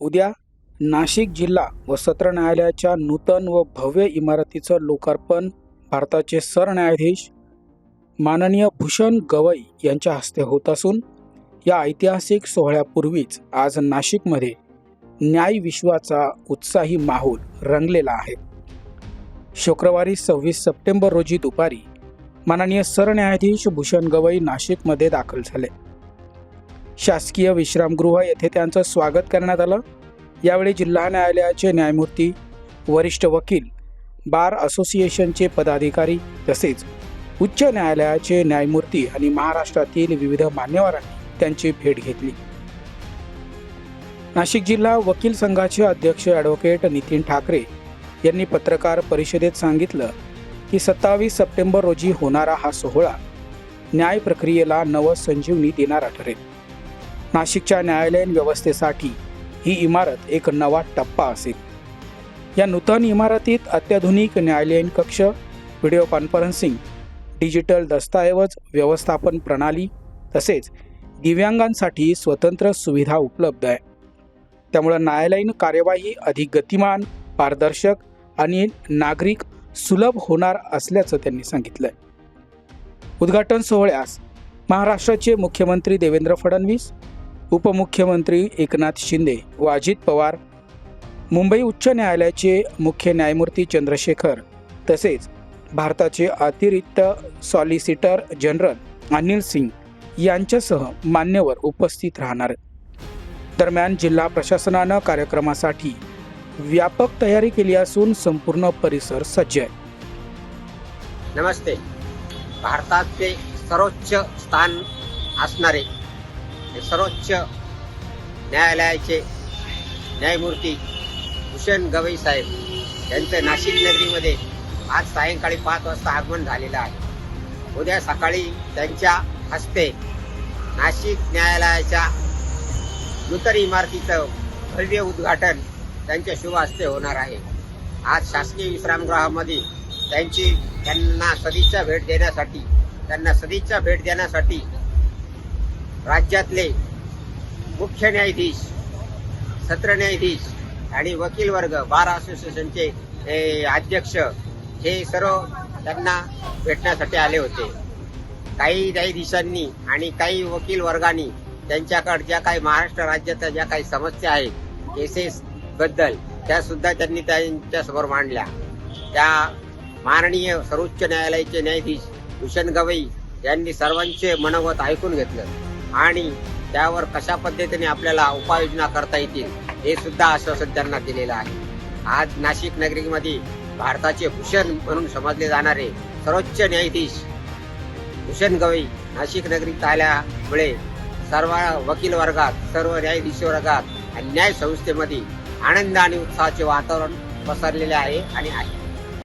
उद्या नाशिक जिल्हा व सत्र न्यायालयाच्या नूतन व भव्य इमारतीचं लोकार्पण भारताचे सरन्यायाधीश माननीय भूषण गवई यांच्या हस्ते होत असून या ऐतिहासिक सोहळ्यापूर्वीच आज नाशिकमध्ये न्याय विश्वाचा उत्साही माहोल रंगलेला आहे। शुक्रवारी 26 सप्टेंबर रोजी दुपारी माननीय सरन्यायाधीश भूषण गवई नाशिकमध्ये दाखल झाले। शासकीय विश्रामगृह येथे त्यांचं स्वागत करण्यात आलं। यावेळी जिल्हा न्यायालयाचे न्यायमूर्ती, वरिष्ठ वकील, बार असोसिएशनचे पदाधिकारी तसेच उच्च न्यायालयाचे न्यायमूर्ती आणि महाराष्ट्रातील विविध मान्यवरांनी त्यांची भेट घेतली। नाशिक जिल्हा वकील संघाचे अध्यक्ष ॲडव्होकेट नितीन ठाकरे यांनी पत्रकार परिषदेत सांगितलं की 27 सप्टेंबर रोजी होणारा हा सोहळा न्याय प्रक्रियेला नवसंजीवनी देणारा ठरेल। नाशिकच्या न्यायालयीन व्यवस्थेसाठी ही इमारत एक नवा टप्पा असेल। या नूतन इमारतीत अत्याधुनिक न्यायालयीन कक्ष, व्हिडिओ कॉन्फरन्सिंग, डिजिटल दस्तऐवज व्यवस्थापन प्रणाली तसेच दिव्यांगांसाठी स्वतंत्र सुविधा उपलब्ध आहे। त्यामुळे न्यायालयीन कार्यवाही अधिक गतिमान, पारदर्शक आणि नागरिक सुलभ होणार असल्याचं त्यांनी सांगितलंय। उद्घाटन सोहळ्यास महाराष्ट्राचे मुख्यमंत्री देवेंद्र फडणवीस, उपमुख्यमंत्री एकनाथ शिंदे व अजित पवार, मुंबई उच्च न्यायालयाचे मुख्य न्यायमूर्ती चंद्रशेखर तसेच भारताचे अतिरिक्त सॉलिसिटर जनरल अनिल सिंग यांच्यासह मान्यवर उपस्थित राहणार आहेत। दरम्यान जिल्हा प्रशासनानं कार्यक्रमासाठी व्यापक तयारी केली असून संपूर्ण परिसर सज्ज आहे। नमस्ते। भारताचे सर्वोच्च स्थान असणारे सर्वोच्च न्यायालयाचे न्यायमूर्ती भूषण गवई साहेब यांचं नाशिक नगरीमध्ये आज सायंकाळी 5 वाजता आगमन झालेलं आहे। उद्या सकाळी त्यांच्या हस्ते नाशिक न्यायालयाच्या नूतन इमारतीचं भव्य उद्घाटन त्यांच्या शुभ हस्ते होणार आहे। आज शासकीय विश्रामगृहामध्ये त्यांना सदिच्छा भेट देण्यासाठी राज्यातले मुख्य न्यायाधीश, सत्र न्यायाधीश आणि वकील वर्ग, बार असोसिएशनचे अध्यक्ष हे सर्व त्यांना भेटण्यासाठी आले होते। काही न्यायाधीशांनी आणि काही वकील वर्गांनी त्यांच्याकडे ज्या काही महाराष्ट्र राज्याच्या ज्या काही समस्या आहेत केसेस बद्दल त्या सुद्धा त्यांनी त्यांच्यासमोर मांडल्या। त्या माननीय सर्वोच्च न्यायालयाचे न्यायाधीश भूषण गवई यांनी सर्वांचे मनोगत ऐकून घेतलं आणि त्यावर कशा पद्धतीने आपल्याला उपाययोजना करता येतील हे सुद्धा आश्वासन त्यांना दिलेलं आहे। आज नाशिक नगरीमध्ये भारताचे भूषण म्हणून समजले जाणारे सर्वोच्च न्यायाधीश भूषण गवई नाशिक नगरीत आल्यामुळे सर्व वकील वर्गात, सर्व न्यायाधीश वर्गात आणि न्याय संस्थेमध्ये आनंद आणि उत्साहाचे वातावरण पसरलेले आहे आणि आहे।